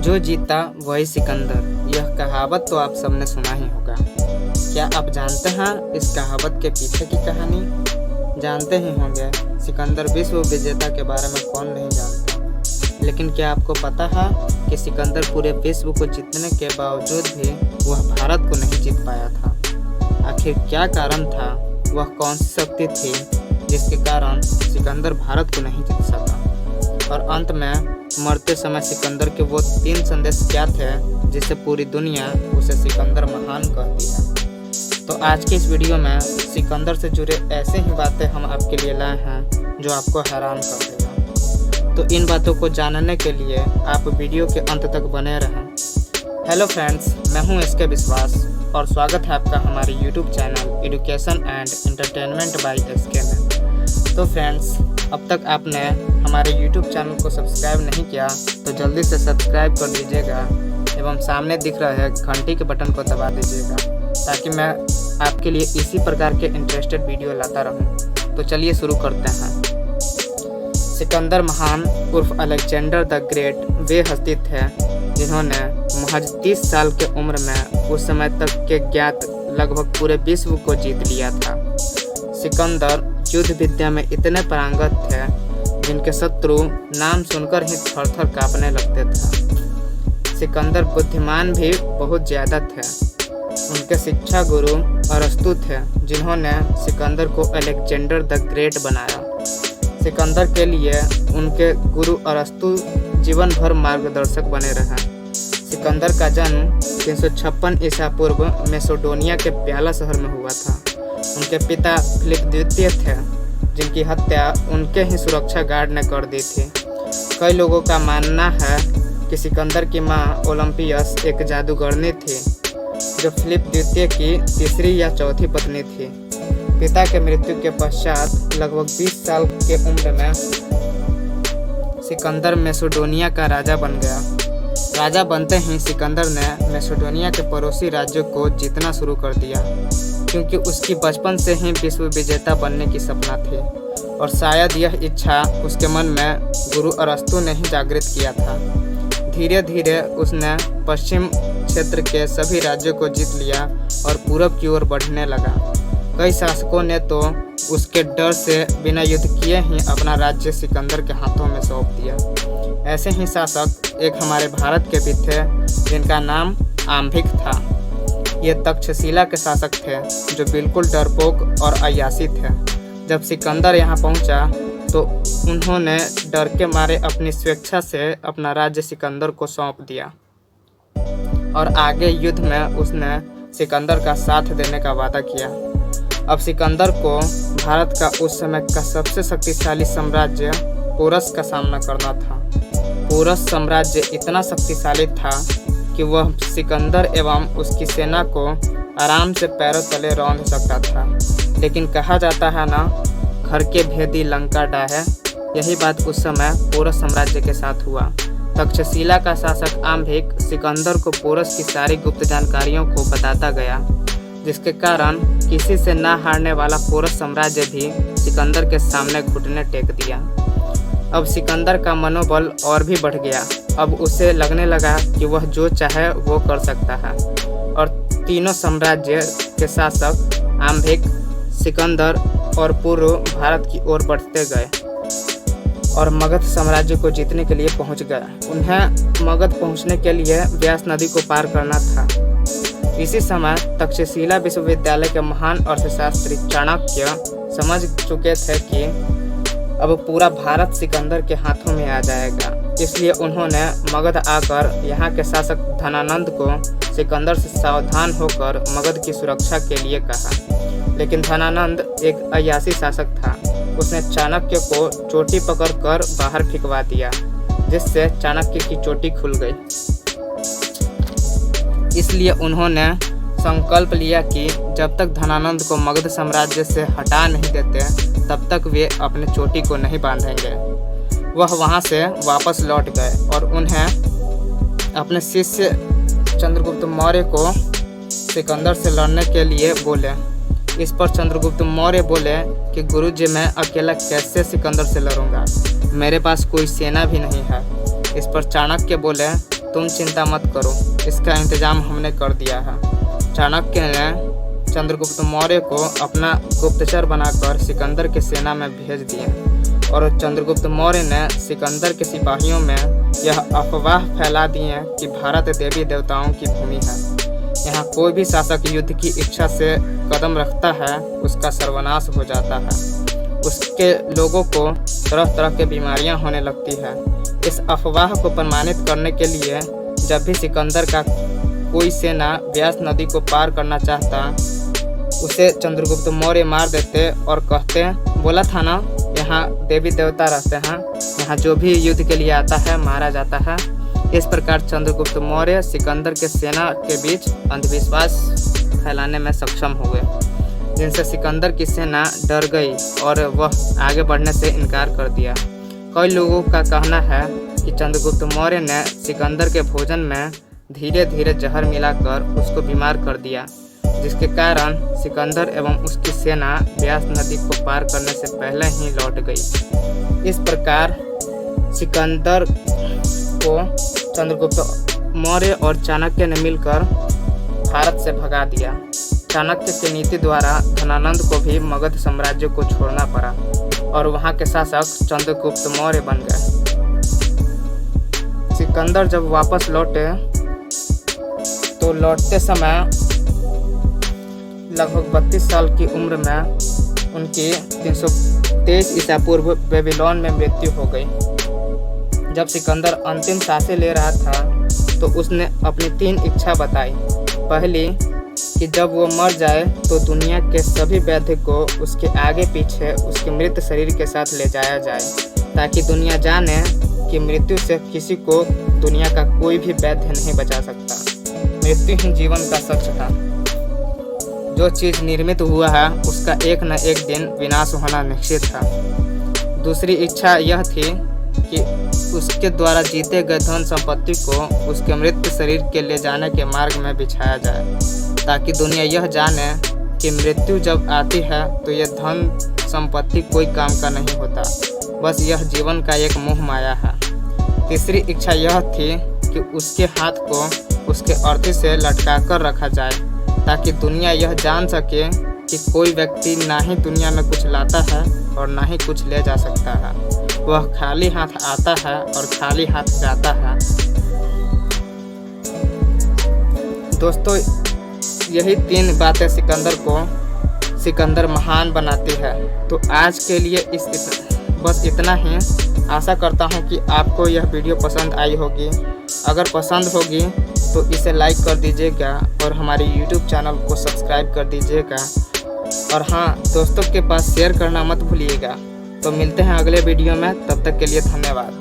जो जीता वही सिकंदर, यह कहावत तो आप सबने सुना ही होगा। क्या आप जानते हैं इस कहावत के पीछे की कहानी? जानते ही होंगे, सिकंदर विश्व विजेता के बारे में कौन नहीं जानता। लेकिन क्या आपको पता है कि सिकंदर पूरे विश्व को जीतने के बावजूद भी वह भारत को नहीं जीत पाया था? आखिर क्या कारण था? वह कौन सी शक्ति थी जिसके कारण सिकंदर भारत को नहीं जीत सका? और अंत में मरते समय सिकंदर के वो 3 संदेश क्या थे जिससे पूरी दुनिया उसे सिकंदर महान कहती है? तो आज के इस वीडियो में सिकंदर से जुड़े ऐसे ही बातें हम आपके लिए लाए हैं जो आपको हैरान कर देगा। तो इन बातों को जानने के लिए आप वीडियो के अंत तक बने रहें। हेलो फ्रेंड्स, मैं हूं एसके विश्वास और स्वागत है आपका हमारे YouTube channel education and entertainment by SK में। तो फ्रेंड्स, अब तक आपने हमारे YouTube चैनल को सब्सक्राइब नहीं किया तो जल्दी से सब्सक्राइब कर दीजिएगा एवं सामने दिख रहे घंटी के बटन को दबा दीजिएगा ताकि मैं आपके लिए इसी प्रकार के इंटरेस्टेड वीडियो लाता रहूं। तो चलिए शुरू करते हैं। सिकंदर महान उर्फ अलेक्जेंडर द ग्रेट वे हस्ती थे जिन्होंने महज 30 साल के उम्र में उस समय तक के ज्ञात लगभग पूरे विश्व को जीत लिया था। सिकंदर युद्ध विद्या में इतने पारंगत थे जिनके शत्रु नाम सुनकर ही थर-थर कांपने लगते थे। सिकंदर बुद्धिमान भी बहुत ज़्यादा थे। उनके शिक्षा गुरु अरस्तु थे जिन्होंने सिकंदर को अलेक्जेंडर द ग्रेट बनाया। सिकंदर के लिए उनके गुरु अरस्तु जीवन भर मार्गदर्शक बने रहे। सिकंदर का जन्म 356 ईसा पूर्व मैसेडोनिया के प्याला शहर में हुआ था। उनके पिता फिलिप द्वितीय थे जिनकी हत्या उनके ही सुरक्षा गार्ड ने कर दी थी। कई लोगों का मानना है कि सिकंदर की मां ओलंपियस एक जादूगरनी थी जो फिलिप द्वितीय की तीसरी या चौथी पत्नी थी। पिता के मृत्यु के पश्चात लगभग 20 साल के उम्र में सिकंदर मैसेडोनिया का राजा बन गया। राजा बनते ही सिकंदर ने मैसेडोनिया के पड़ोसी राज्यों को जीतना शुरू कर दिया क्योंकि उसकी बचपन से ही विश्व विजेता बनने की सपना थी और शायद यह इच्छा उसके मन में गुरु अरस्तु ने ही जागृत किया था। धीरे धीरे उसने पश्चिम क्षेत्र के सभी राज्यों को जीत लिया और पूरब की ओर बढ़ने लगा। कई शासकों ने तो उसके डर से बिना युद्ध किए ही अपना राज्य सिकंदर के हाथों में सौंप दिया। ऐसे ही शासक एक हमारे भारत के भी थे जिनका नाम आम्भिक था। ये तक्षशिला के शासक थे जो बिल्कुल डरपोक और अय्यासी थे। जब सिकंदर यहाँ पहुँचा तो उन्होंने डर के मारे अपनी स्वेच्छा से अपना राज्य सिकंदर को सौंप दिया और आगे युद्ध में उसने सिकंदर का साथ देने का वादा किया। अब सिकंदर को भारत का उस समय का सबसे शक्तिशाली साम्राज्य पोरस का सामना करना था। पोरस साम्राज्य इतना शक्तिशाली था कि वह सिकंदर एवं उसकी सेना को आराम से पैरों तले रौंद सकता था। लेकिन कहा जाता है ना, घर के भेदी लंका डाहे। यही बात उस समय पोरस साम्राज्य के साथ हुआ। तक्षशिला का शासक आम्भिक सिकंदर को पोरस की सारी गुप्त जानकारियों को बताता गया, जिसके कारण किसी से ना हारने वाला पोरस साम्राज्य भी सिकंदर के सामने घुटने टेक दिया। अब सिकंदर का मनोबल और भी बढ़ गया। अब उसे लगने लगा कि वह जो चाहे वो कर सकता है और तीनों साम्राज्य के शासक आम्भिक, सिकंदर और पूर्व भारत की ओर बढ़ते गए और मगध साम्राज्य को जीतने के लिए पहुंच गए। उन्हें मगध पहुंचने के लिए व्यास नदी को पार करना था। इसी समय तक्षशिला विश्वविद्यालय के महान अर्थशास्त्री चाणक्य समझ चुके थे कि अब पूरा भारत सिकंदर के हाथों में आ जाएगा। इसलिए उन्होंने मगध आकर यहाँ के शासक धनानंद को सिकंदर से सावधान होकर मगध की सुरक्षा के लिए कहा। लेकिन धनानंद एक अय्यासी शासक था। उसने चाणक्य को चोटी पकड़कर बाहर फेंकवा दिया, जिससे चाणक्य की चोटी खुल गई। इसलिए उन्होंने संकल्प लिया कि जब तक धनानंद को मगध साम्राज्य से हटा नहीं देते तब तक वे अपने चोटी को नहीं बांधेंगे। वह वहां से वापस लौट गए और उन्हें अपने शिष्य चंद्रगुप्त मौर्य को सिकंदर से लड़ने के लिए बोले। इस पर चंद्रगुप्त मौर्य बोले कि गुरुजी, मैं अकेला कैसे सिकंदर से लड़ूंगा, मेरे पास कोई सेना भी नहीं है। इस पर चाणक्य बोले तुम चिंता मत करो, इसका इंतजाम हमने कर दिया है। चाणक्य ने चंद्रगुप्त मौर्य को अपना गुप्तचर बनाकर सिकंदर की सेना में भेज दिया और चंद्रगुप्त मौर्य ने सिकंदर के सिपाहियों में यह अफवाह फैला दिए कि भारत देवी देवताओं की भूमि है। यहाँ कोई भी शासक युद्ध की इच्छा से कदम रखता है उसका सर्वनाश हो जाता है, उसके लोगों को तरह तरह की बीमारियां होने लगती है। इस अफवाह को प्रमाणित करने के लिए जब भी सिकंदर का कोई सेना व्यास नदी को पार करना चाहता, उसे चंद्रगुप्त मौर्य मार देते और कहते, बोला था ना यहाँ देवी देवता रहते हैं, यहाँ जो भी युद्ध के लिए आता है मारा जाता है। इस प्रकार चंद्रगुप्त मौर्य सिकंदर के सेना के बीच अंधविश्वास फैलाने में सक्षम हुए, जिनसे सिकंदर की सेना डर गई और वह आगे बढ़ने से इनकार कर दिया। कई लोगों का कहना है कि चंद्रगुप्त मौर्य ने सिकंदर के भोजन में धीरे धीरे जहर मिलाकर उसको बीमार कर दिया, जिसके कारण सिकंदर एवं उसकी सेना व्यास नदी को पार करने से पहले ही लौट गई। इस प्रकार सिकंदर को चंद्रगुप्त मौर्य और चाणक्य ने मिलकर भारत से भगा दिया। चाणक्य की नीति द्वारा धनानंद को भी मगध साम्राज्य को छोड़ना पड़ा और वहां के शासक चंद्रगुप्त मौर्य बन गए। सिकंदर जब वापस लौटे तो लौटते समय लगभग 32 साल की उम्र में उनकी 323 ईसा पूर्व बेबीलोन में मृत्यु हो गई। जब सिकंदर अंतिम सांसें ले रहा था तो उसने अपनी 3 इच्छा बताई। पहली कि जब वो मर जाए तो दुनिया के सभी वैद्य को उसके आगे पीछे उसके मृत शरीर के साथ ले जाया जाए, ताकि दुनिया जाने कि मृत्यु से किसी को दुनिया का कोई भी वैद्य नहीं बचा सकता। मृत्यु ही जीवन का सच था। जो चीज़ निर्मित हुआ है उसका एक न एक दिन विनाश होना निश्चित था। दूसरी इच्छा यह थी कि उसके द्वारा जीते गए धन संपत्ति को उसके मृत शरीर के ले जाने के मार्ग में बिछाया जाए, ताकि दुनिया यह जाने कि मृत्यु जब आती है तो यह धन संपत्ति कोई काम का नहीं होता, बस यह जीवन का एक मोह माया है। तीसरी इच्छा यह थी कि उसके हाथ को उसके अर्थी से लटका कर रखा जाए, ताकि दुनिया यह जान सके कि कोई व्यक्ति ना ही दुनिया में कुछ लाता है और ना ही कुछ ले जा सकता है। वह खाली हाथ आता है और खाली हाथ जाता है। दोस्तों, यही 3 बातें सिकंदर महान बनाती है। तो आज के लिए बस इतना ही। आशा करता हूँ कि आपको यह वीडियो पसंद आई होगी। अगर पसंद होगी तो इसे लाइक कर दीजिएगा और हमारे YouTube चैनल को सब्सक्राइब कर दीजिएगा। और हाँ, दोस्तों के पास शेयर करना मत भूलिएगा। तो मिलते हैं अगले वीडियो में, तब तक के लिए धन्यवाद।